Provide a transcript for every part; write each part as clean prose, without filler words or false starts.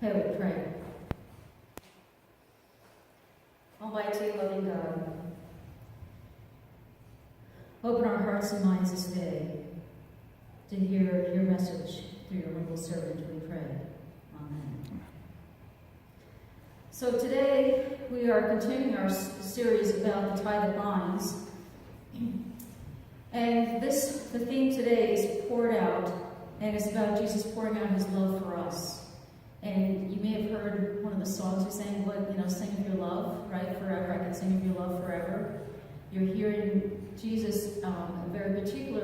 Okay, we pray. Almighty, loving God, open our hearts and minds this day to hear your message through your humble servant, we pray. Amen. So today we are continuing our series about the tie that binds. And the theme today is poured out, and it's about Jesus pouring out his love for us. And you may have heard one of the songs we sang, sing of your love, right? Forever, I can sing of your love forever. You're hearing Jesus, a very particular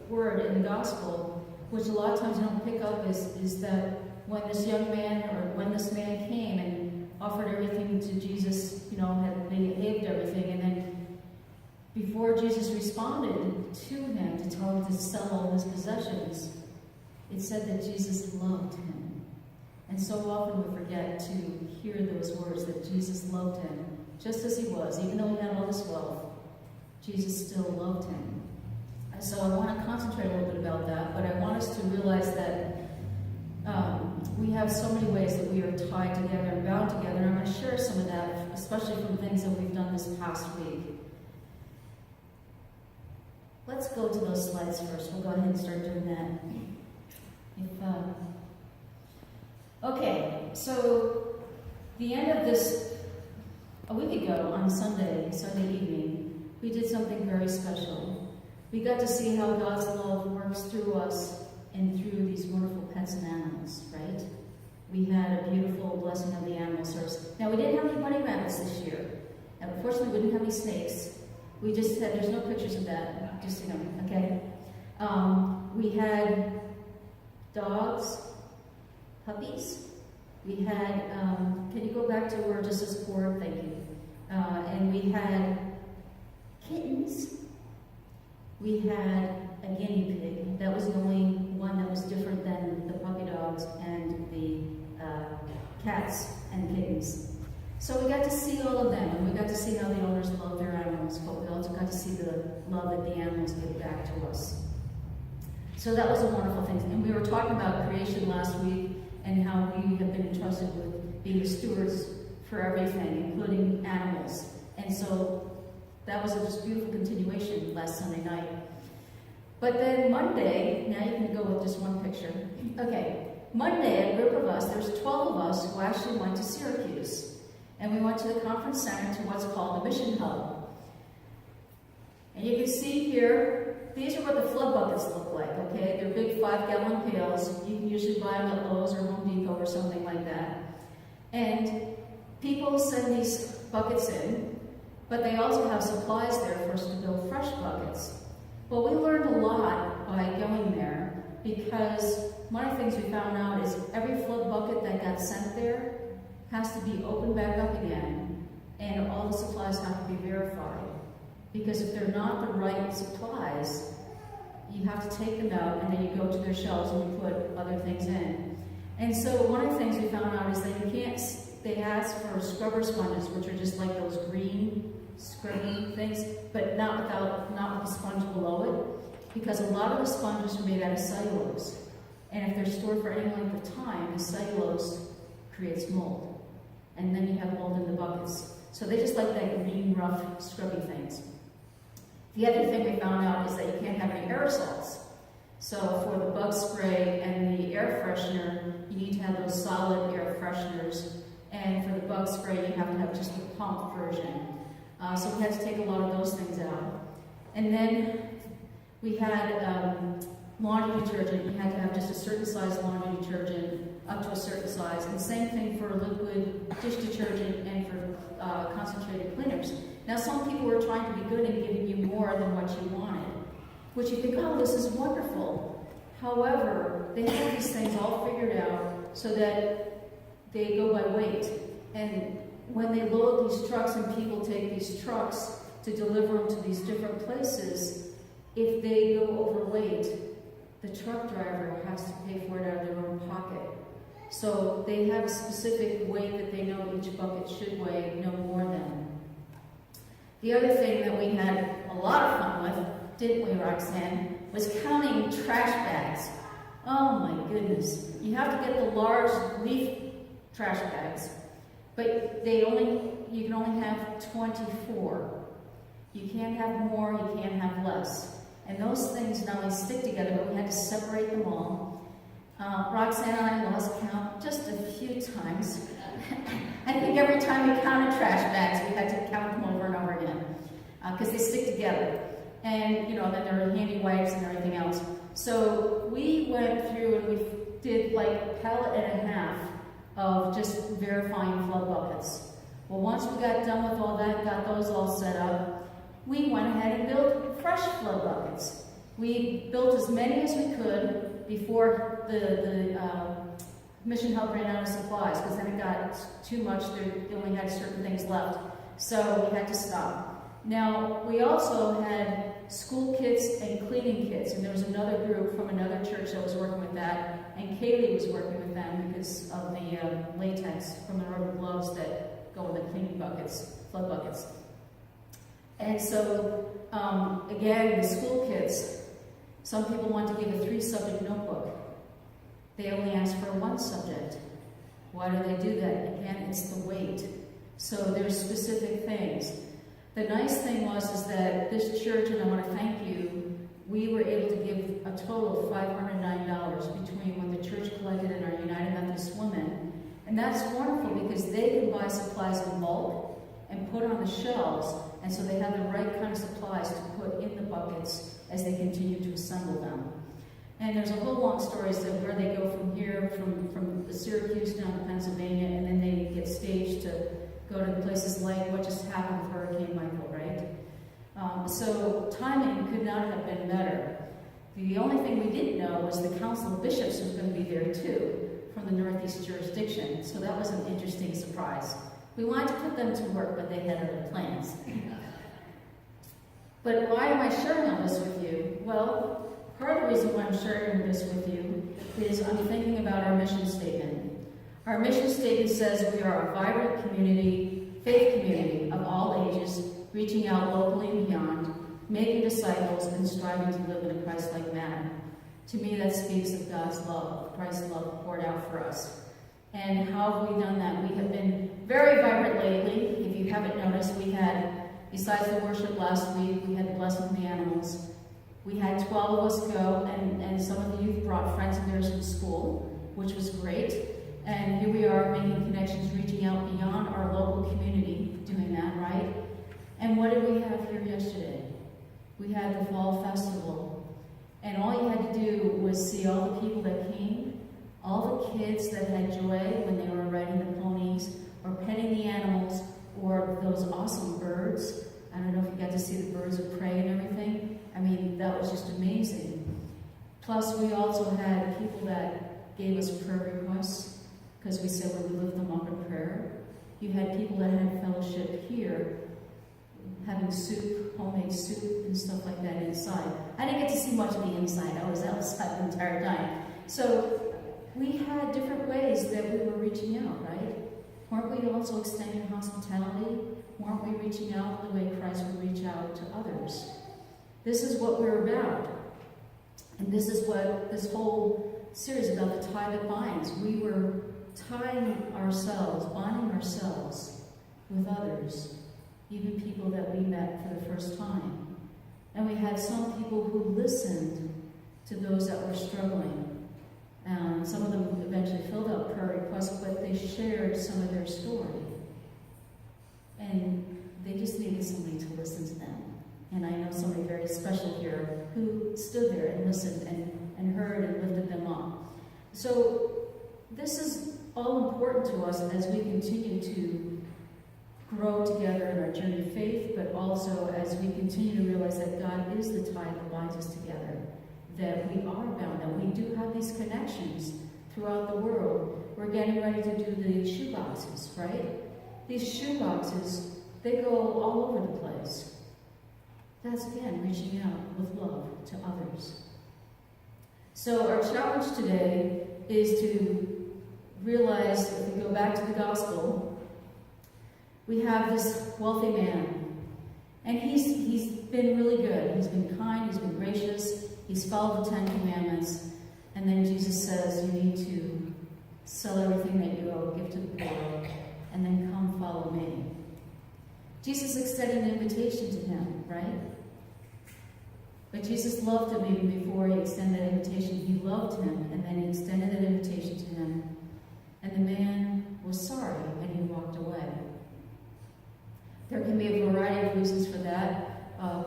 word in the gospel, which a lot of times you don't pick up, is that when this young man, or when this man came and offered everything to Jesus, had behaved everything, and then before Jesus responded to him to tell him to sell all his possessions, it said that Jesus loved him. And so often we forget to hear those words, that Jesus loved him just as he was. Even though he had all this wealth, Jesus still loved him. And so I want to concentrate a little bit about that, but I want us to realize that we have so many ways that we are tied together and bound together. And I'm going to share some of that, especially from things that we've done this past week. Let's go to those slides first. We'll go ahead and start doing that. Okay, so the end of this, a week ago on Sunday evening, we did something very special. We got to see how God's love works through us and through these wonderful pets and animals, right? We had a beautiful blessing of the animal service. Now, we didn't have any bunny rabbits this year. And unfortunately, we didn't have any snakes. We just had, there's no pictures of that, just, okay? We had dogs, puppies. We had, can you go back to where it just says forward? Thank you. And we had kittens. We had a guinea pig. That was the only one that was different than the puppy dogs and the cats and kittens. So we got to see all of them, and we got to see how the owners love their animals, but we also got to see the love that the animals give back to us. So that was a wonderful thing. And we were talking about creation last week and how we have been entrusted with being the stewards for everything, including animals. And so that was a just beautiful continuation last Sunday night. But then Monday, now you can go with just one picture. Okay, Monday, a group of us, there's 12 of us who actually went to Syracuse. And we went to the conference center to what's called the Mission Hub. And you can see here, these are what the flood buckets look like, okay? They're big 5-gallon pails. You can usually buy them at Lowe's or Home Depot or something like that. And people send these buckets in, but they also have supplies there for us to build fresh buckets. Well, we learned a lot by going there, because one of the things we found out is every flood bucket that got sent there has to be opened back up again, and all the supplies have to be verified. Because if they're not the right supplies, you have to take them out, and then you go to their shelves and you put other things in. And so one of the things we found out is that you can't, they ask for scrubber sponges, which are just like those green scrubby things, but not with the sponge below it, because a lot of the sponges are made out of cellulose. And if they're stored for any length of time, the cellulose creates mold. And then you have mold in the buckets. So they just like that green, rough, scrubby things. The other thing we found out is that you can't have any aerosols. So for the bug spray and the air freshener, you need to have those solid air fresheners. And for the bug spray, you have to have just the pump version. So we had to take a lot of those things out. And then we had laundry detergent. You had to have just a certain size laundry detergent up to a certain size. And same thing for liquid dish detergent and for concentrated cleaners. Now, some people were trying to be good and giving you more than what you wanted, which you think, oh, this is wonderful. However, they have these things all figured out so that they go by weight. And when they load these trucks and people take these trucks to deliver them to these different places, if they go overweight, the truck driver has to pay for it out of their own pocket. So they have a specific weight that they know each bucket should weigh no more than. The other thing that we had a lot of fun with, didn't we, Roxanne, was counting trash bags. Oh my goodness. You have to get the large leaf trash bags, but you can only have 24. You can't have more, you can't have less. And those things not only stick together, but we had to separate them all. Roxanne and I lost count just a few times. I think every time we counted trash bags, we had to count them over and over again, because they stick together. And, then there are handy wipes and everything else. So we went through and we did like a pallet and a half of just verifying flood buckets. Well, once we got done with all that, got those all set up, we went ahead and built fresh flood buckets. We built as many as we could before the mission help ran out of supplies, because then it got too much. They only had certain things left. So we had to stop. Now, we also had school kits and cleaning kits, and there was another group from another church that was working with that, and Kaylee was working with them because of the latex from the rubber gloves that go in the cleaning buckets, flood buckets. And so, again, the school kits, some people want to give a 3-subject notebook. They only ask for 1 subject. Why do they do that? Again, it's the weight. So there's specific things. The nice thing is that this church, and I want to thank you, we were able to give a total of $509 between what the church collected and our United Methodist Women. And that's wonderful because they can buy supplies in bulk and put on the shelves, and so they have the right kind of supplies to put in the buckets as they continue to assemble them. And there's a whole long story as to where they go from here, from Syracuse down to Pennsylvania, and then they get staged to go to places like what just happened with Hurricane Michael, right? So timing could not have been better. The only thing we didn't know was the Council of Bishops was going to be there too, from the Northeast jurisdiction. So that was an interesting surprise. We wanted to put them to work, but they had other plans. But why am I sharing all this with you? Well, part of the reason why I'm sharing this with you is I'm thinking about our mission statement. Our mission statement says we are a vibrant community, faith community of all ages, reaching out locally and beyond, making disciples and striving to live in a Christ-like manner. To me, that speaks of God's love, of Christ's love poured out for us. And how have we done that? We have been very vibrant lately. If you haven't noticed, we had, besides the worship last week, we had the blessing of the animals. We had 12 of us go, and some of the youth brought friends of theirs from school, which was great. And here we are making connections, reaching out beyond our local community, doing that, right? And what did we have here yesterday? We had the Fall Festival. And all you had to do was see all the people that came, all the kids that had joy when they were riding the ponies, or petting the animals, or those awesome birds. I don't know if you got to see the birds of prey and everything. I mean, that was just amazing. Plus, we also had people that gave us prayer requests, because we said we would lift them up in prayer. You had people that had fellowship here, having soup, homemade soup, and stuff like that inside. I didn't get to see much of the inside. I was outside the entire time. So we had different ways that we were reaching out, right? Weren't we also extending hospitality? Weren't we reaching out the way Christ would reach out to others? This is what we're about. And this is what this whole series about the tie that binds. We were tying ourselves, bonding ourselves with others, even people that we met for the first time. And we had some people who listened to those that were struggling. Some of them eventually filled out prayer requests, but they shared some of their story. And they just needed somebody to listen to them. And I know somebody very special here who stood there and listened and heard and lifted them up. So this is all important to us as we continue to grow together in our journey of faith, but also as we continue to realize that God is the tie that binds us together, that we are bound, that we do have these connections throughout the world. We're getting ready to do the shoe boxes, right? These shoe boxes, they go all over the place. That's, again, reaching out with love to others. So our challenge today is to realize, if we go back to the gospel, we have this wealthy man. And he's been really good. He's been kind, he's been gracious, he's followed the 10 Commandments. And then Jesus says, you need to sell everything that you owe, give to the poor, and then come follow me. Jesus extended an invitation to him, right? But Jesus loved him even before he extended that invitation. He loved him, and then he extended that invitation to him. And the man was sorry, and he walked away. There can be a variety of reasons for that.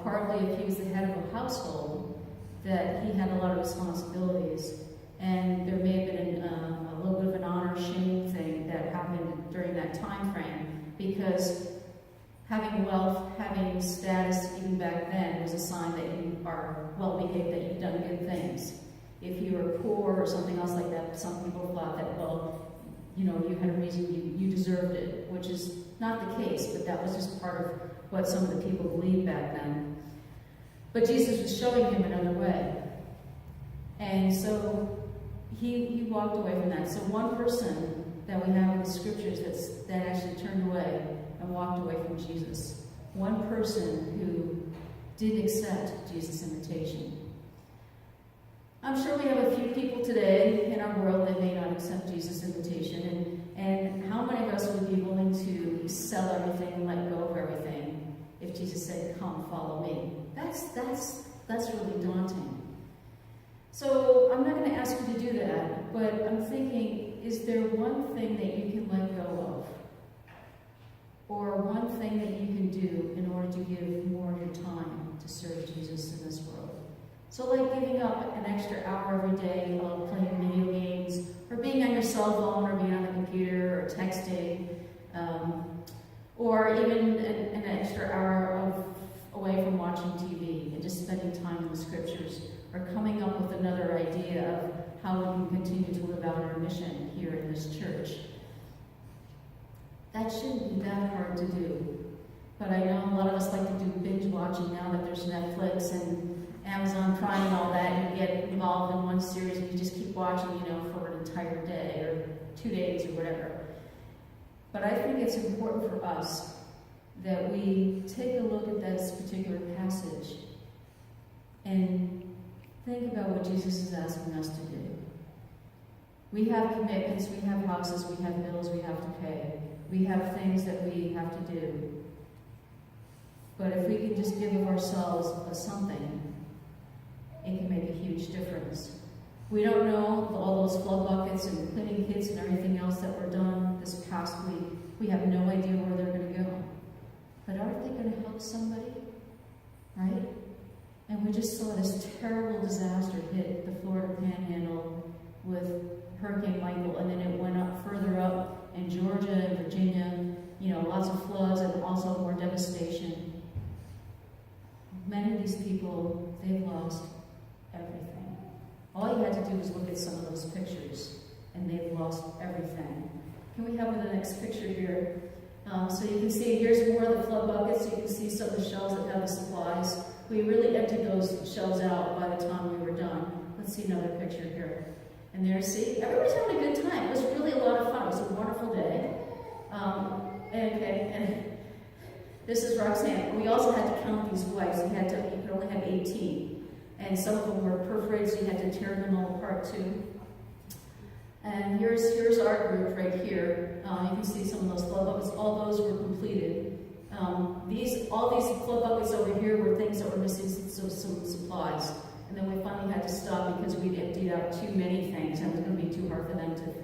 Partly if he was the head of a household, that he had a lot of responsibilities. And there may have been a little bit of an honor-shame thing that happened during that time frame, because having wealth, having status, even back then, was a sign that you are well-behaved, that you've done good things. If you were poor or something else like that, some people thought that, well, you know, you had a reason, you deserved it, which is not the case, but that was just part of what some of the people believed back then. But Jesus was showing him another way. And so he walked away from that. So one person that we have in the scriptures that actually turned away and walked away from Jesus. One person who didn't accept Jesus' invitation. I'm sure we have a few people today in our world that may not accept Jesus' invitation. And how many of us would be willing to sell everything and let go of everything if Jesus said, come, follow me? That's really daunting. So I'm not going to ask you to do that, but I'm thinking, is there one thing that you can let go of? Or one thing that you can do in order to give more of your time to serve Jesus in this world? So like giving up an extra hour every day of playing video games, or being on your cell phone, or being on the computer, or texting, or even an extra hour away from watching TV and just spending time in the scriptures, or coming up with another idea of how we can continue to live out our mission here in this church. That shouldn't be that hard to do. But I know a lot of us like to do binge watching now that there's Netflix and Amazon Prime and all that, and you get involved in one series and you just keep watching, you know, for an entire day or 2 days or whatever. But I think it's important for us that we take a look at this particular passage and think about what Jesus is asking us to do. We have commitments, we have houses, we have bills we have to pay. We have things that we have to do. But if we can just give of ourselves something, it can make a huge difference. We don't know all those flood buckets and cleaning kits and everything else that were done this past week. We have no idea where they're going to go. But aren't they going to help somebody? Right? And we just saw this terrible disaster hit the Florida Panhandle with Hurricane Michael, and then it went up further up in Georgia and Virginia, you know, lots of floods and also more devastation. Many of these people, they've lost everything. All you had to do was look at some of those pictures, and they've lost everything. Can we have the next picture here? So you can see, here's more of the flood buckets. You can see some of the shelves that have the supplies. We really emptied those shelves out by the time we were done. Let's see another picture here. And there, see, everybody's having a good time. It was really a lot of fun. It was a wonderful day. And this is Roxanne. We also had to count these wipes. You could only have 18. And some of them were perforated, so you had to tear them all apart too. And here's our group right here. You can see some of those flood buckets. All those were completed. All these flood buckets over here were things that were missing some supplies. And then we finally had to stop because we'd emptied out too many things, and it was going to be too hard for them to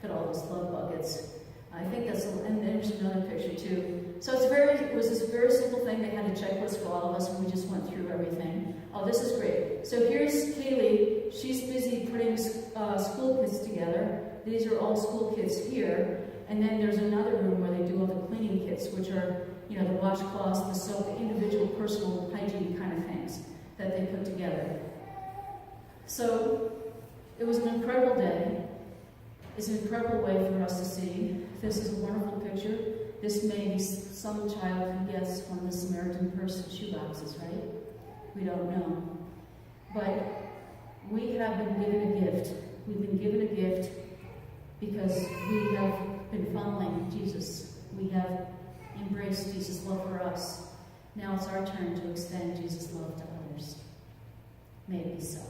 fit all those flood buckets. I think that's, and there's another picture too. So it was this very simple thing. They had a checklist for all of us, and we just went through everything. Oh, this is great. So here's Kaylee. She's busy putting school kits together. These are all school kits here. And then there's another room where they do all the cleaning kits, which are, you know, the washcloths, the soap, the individual personal hygiene kind of things that they put together. So it was an incredible day. It's an incredible way for us to see. This is a wonderful picture. This may be some child who gets one of the Samaritan purse shoeboxes, right? We don't know. But we have been given a gift. We've been given a gift because we have been following Jesus. We have embraced Jesus' love for us. Now it's our turn to extend Jesus' love to others. May it be so.